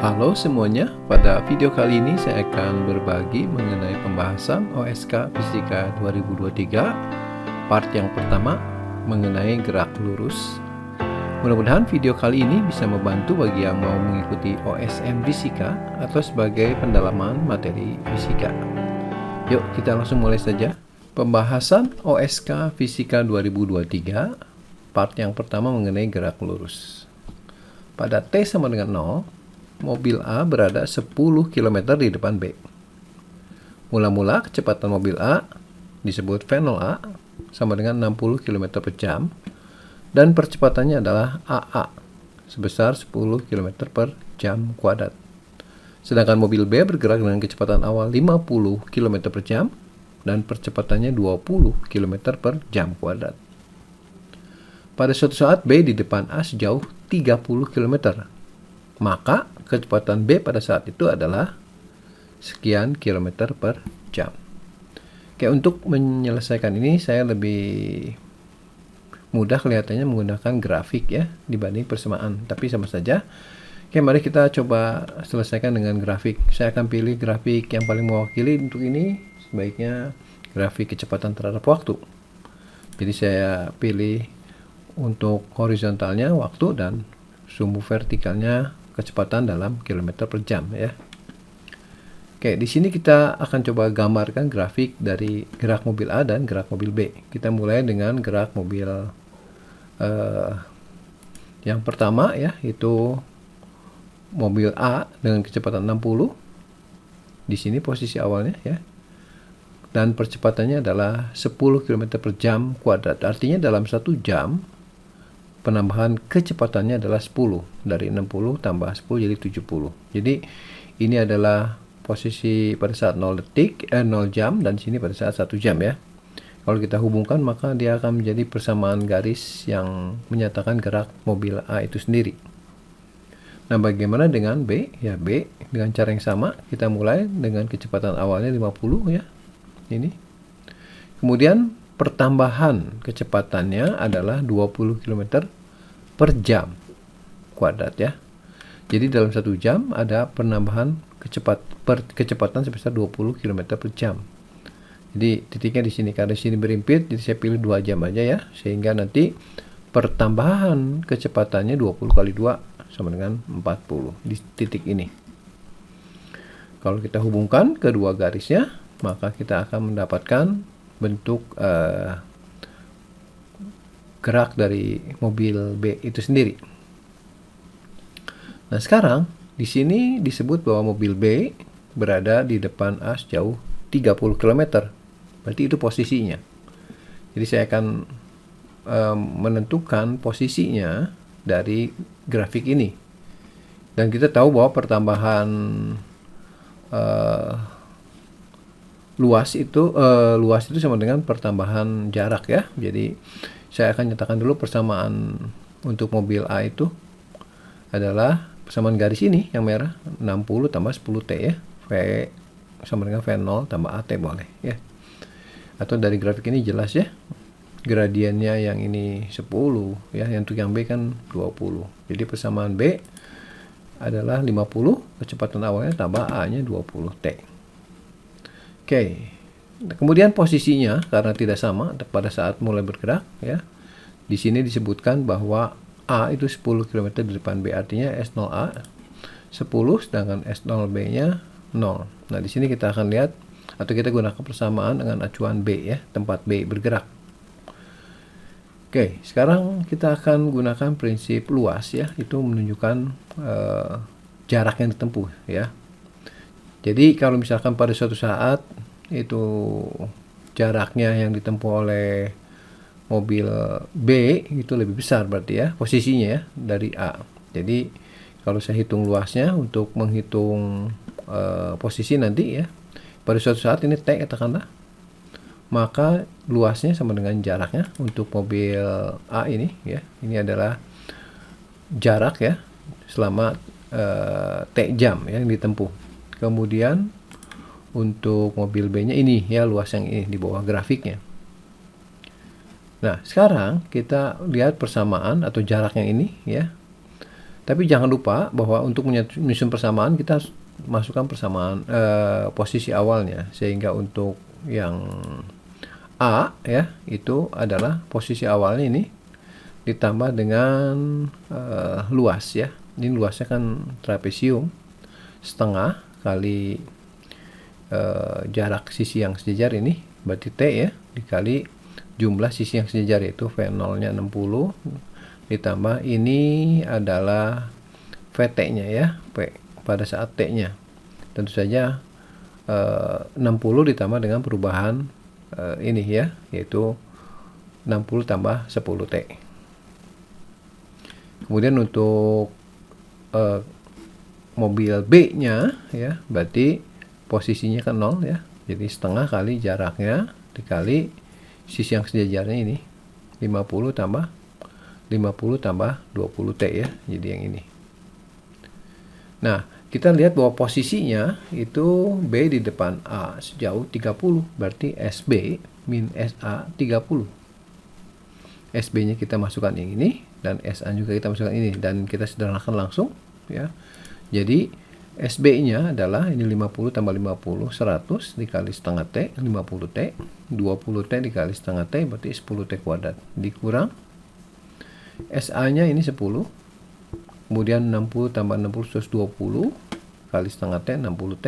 Halo semuanya, pada video kali ini saya akan berbagi mengenai pembahasan OSK Fisika 2023 part yang pertama mengenai gerak lurus. Mudah-mudahan video kali ini bisa membantu bagi yang mau mengikuti OSM Fisika atau sebagai pendalaman materi fisika. Yuk kita langsung mulai saja. Pembahasan OSK Fisika 2023 part yang pertama mengenai gerak lurus. Pada T sama dengan 0, mobil A berada 10 km di depan B. Mula-mula kecepatan mobil A disebut V0 A sama dengan 60 km per jam dan percepatannya adalah AA sebesar 10 km per jam kuadrat. Sedangkan mobil B bergerak dengan kecepatan awal 50 km per jam dan percepatannya 20 km per jam kuadrat. Pada suatu saat B di depan A sejauh 30 km. Maka kecepatan B pada saat itu adalah sekian kilometer per jam. Oke, untuk menyelesaikan ini saya lebih mudah kelihatannya menggunakan grafik ya dibanding persamaan, tapi sama saja. Oke, mari kita coba selesaikan dengan grafik. Saya akan pilih grafik yang paling mewakili untuk ini, sebaiknya grafik kecepatan terhadap waktu. Jadi saya pilih untuk horizontalnya waktu dan sumbu vertikalnya kecepatan dalam kilometer per jam ya. Oke, di sini kita akan coba gambarkan grafik dari gerak mobil A dan gerak mobil B. Kita mulai dengan gerak mobil yang pertama ya, itu mobil A dengan kecepatan 60. Di sini posisi awalnya ya. Dan percepatannya adalah 10 km per jam kuadrat. Artinya dalam 1 jam penambahan kecepatannya adalah 10. Dari 60 tambah 10 jadi 70. Jadi ini adalah posisi pada saat 0 jam dan sini pada saat 1 jam ya. Kalau kita hubungkan maka dia akan menjadi persamaan garis yang menyatakan gerak mobil A itu sendiri. Nah, bagaimana dengan B? Ya, B dengan cara yang sama. Kita mulai dengan kecepatan awalnya 50 ya. Ini. Kemudian pertambahan kecepatannya adalah 20 km per jam kuadrat ya. Jadi dalam 1 jam ada penambahan kecepatan sebesar 20 km per jam. Jadi titiknya di sini, karena di sini berimpit, jadi saya pilih 2 jam aja ya, sehingga nanti pertambahan kecepatannya 20 kali 2 sama dengan 40 di titik ini. Kalau kita hubungkan kedua garisnya, maka kita akan mendapatkan bentuk gerak dari mobil B itu sendiri. Nah, sekarang di sini disebut bahwa mobil B berada di depan A sejauh 30 km. Berarti itu posisinya. Jadi saya akan menentukan posisinya dari grafik ini. Dan kita tahu bahwa pertambahan luas itu sama dengan pertambahan jarak ya. Jadi saya akan nyatakan dulu persamaan untuk mobil A itu adalah persamaan garis ini yang merah, 60 tambah 10T ya. V sama dengan V0 tambah AT boleh ya. Atau dari grafik ini jelas ya. Gradiennya yang ini 10 ya, yang untuk yang B kan 20. Jadi persamaan B adalah 50, kecepatan awalnya tambah A-nya 20T. Oke. Kemudian posisinya karena tidak sama pada saat mulai bergerak ya. Di sini disebutkan bahwa A itu 10 km di depan B, artinya S0A 10 sedangkan S0B-nya 0. Nah, di sini kita akan lihat atau kita gunakan persamaan dengan acuan B ya, tempat B bergerak. Oke, sekarang kita akan gunakan prinsip luas ya, itu menunjukkan jarak yang ditempuh ya. Jadi kalau misalkan pada suatu saat itu jaraknya yang ditempuh oleh mobil B itu lebih besar berarti ya posisinya ya dari A. Jadi kalau saya hitung luasnya untuk menghitung posisi nanti ya, pada suatu saat ini T katakanlah, maka luasnya sama dengan jaraknya untuk mobil A ini ya. Ini adalah jarak ya selama T jam yang ditempuh. Kemudian untuk mobil B-nya ini ya, luas yang ini di bawah grafiknya. Nah, sekarang kita lihat persamaan atau jarak yang ini ya. Tapi jangan lupa bahwa untuk menyusun persamaan kita harus masukkan persamaan posisi awalnya, sehingga untuk yang A ya itu adalah posisi awalnya ini ditambah dengan luas ya. Ini luasnya kan trapesium, setengah kali jarak sisi yang sejajar ini berarti T ya, dikali jumlah sisi yang sejajar yaitu V0 nya 60 ditambah ini adalah VT nya ya, P pada saat T nya tentu saja 60 ditambah dengan perubahan ini ya, yaitu 60 tambah 10 T. Kemudian untuk mobil B nya ya, berarti posisinya kan 0 ya, jadi setengah kali jaraknya dikali sisi yang sejajarnya ini 50 tambah 20 T ya, jadi yang ini. Nah, kita lihat bahwa posisinya itu B di depan A sejauh 30, berarti SB min SA 30. SB nya kita masukkan yang ini dan SA juga kita masukkan ini, dan kita sederhanakan langsung ya. Jadi SB nya adalah ini 50 tambah 50 100 dikali setengah T 50 T, 20 T dikali setengah T berarti 10 T kuadrat, dikurang SA nya ini 10, kemudian 60 tambah 60 20 kali setengah T 60 T,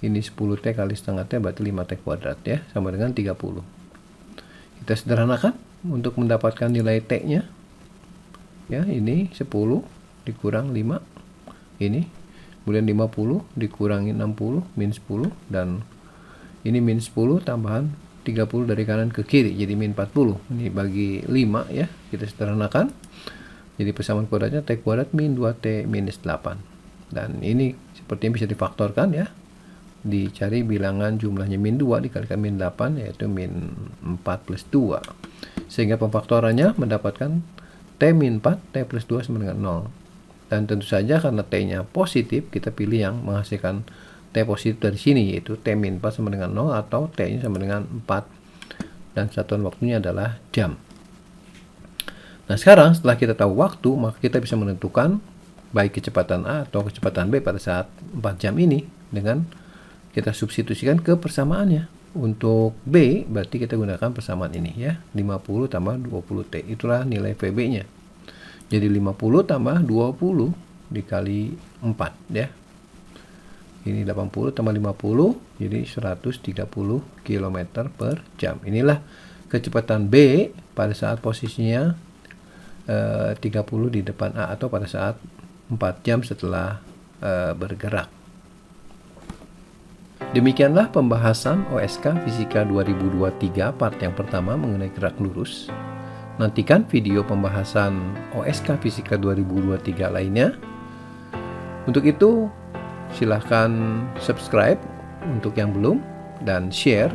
ini 10 T kali setengah T berarti 5 T kuadrat ya, sama dengan 30. Kita sederhanakan untuk mendapatkan nilai T nya ya, ini 10 dikurang 5 ini, kemudian 50 dikurangi 60 min 10, dan ini min 10 tambahan 30 dari kanan ke kiri jadi min 40, ini bagi 5 ya, kita sederhanakan jadi persamaan kuadratnya T kuadrat min 2T minus 8, dan ini sepertinya bisa difaktorkan ya, dicari bilangan jumlahnya min 2 dikalikan min 8 yaitu min 4 plus 2, sehingga pemfaktorannya mendapatkan T min 4 T plus 2 sama dengan 0. Dan tentu saja karena T-nya positif, kita pilih yang menghasilkan T positif dari sini, yaitu T min 4 sama dengan 0 atau T-nya sama dengan 4, dan satuan waktunya adalah jam. Nah, sekarang setelah kita tahu waktu, maka kita bisa menentukan baik kecepatan A atau kecepatan B pada saat 4 jam ini dengan kita substitusikan ke persamaannya. Untuk B, berarti kita gunakan persamaan ini ya, 50 tambah 20 T, itulah nilai VB-nya. Jadi 50 tambah 20 dikali 4 ya. Ini 80 tambah 50 jadi 130 km per jam. Inilah kecepatan B pada saat posisinya 30 di depan A atau pada saat 4 jam setelah bergerak. Demikianlah pembahasan OSK Fisika 2023 part yang pertama mengenai gerak lurus. Nantikan video pembahasan OSK Fisika 2023 lainnya. Untuk itu, silahkan subscribe untuk yang belum, dan share,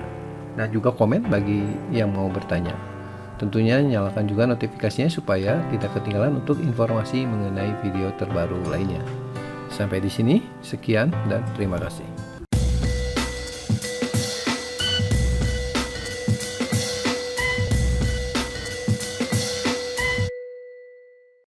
dan juga komen bagi yang mau bertanya. Tentunya nyalakan juga notifikasinya supaya tidak ketinggalan untuk informasi mengenai video terbaru lainnya. Sampai di sini, sekian dan terima kasih.